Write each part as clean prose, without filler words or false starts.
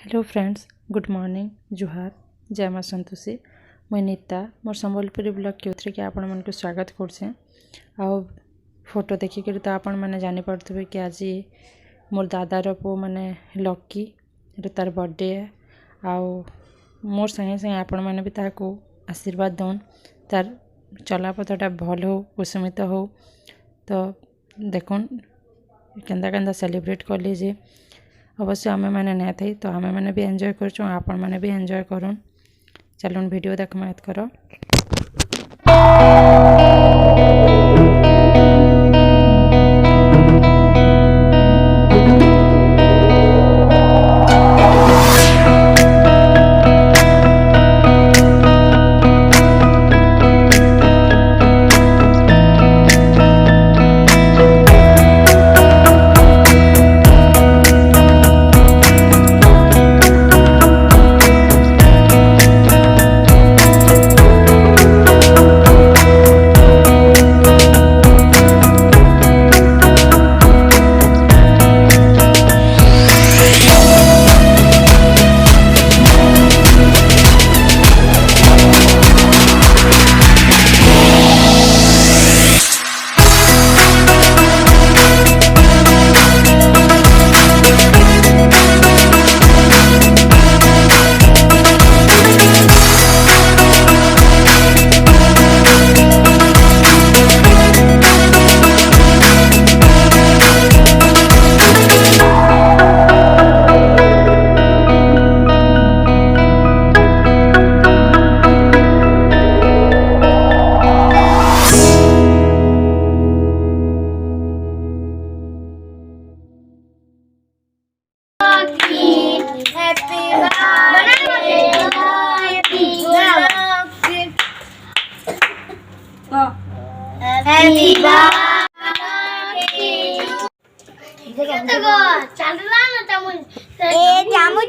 Hello friends, good morning, जुहार, जय माँ संतोषी। मुई नीता मोर संबलपुरी ब्लॉग के कि आपण मन को स्वागत करछे। आउ फोटो देखिक तो आपण मैंने जानी पड़े कि आज मोर दादार पु माने लकी तार बर्थडे है। आउ मोर संगे संगे आपण मैंने भी ताको आशीर्वाद दौन तार चलापथटा भल हो, कुसुमित हो। तो देखुन केंदा केंदा सेलिब्रेट कली जे अवश्य आमे मैंने नहीं थी, तो आमे मैंने भी एंजॉय कर आपण मैंने भी एंजॉय करूँ। चलून वीडियो देख मत करो।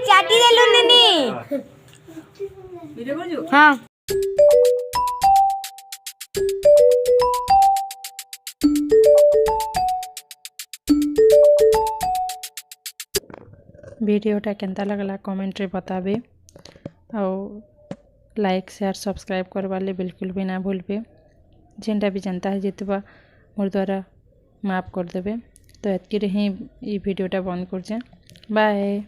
चाटी देलु ननी हाँ वीडियोटा केंता लगला कमेंट रे बताबे। और लाइक शेयर सब्सक्राइब करवाले बिल्कुल भी ना भूलबे। जेनटा भी जनता है जितबा मोर द्वारा माफ कर देबे। तो एतकी ही वीडियोटा बंद कर बाय।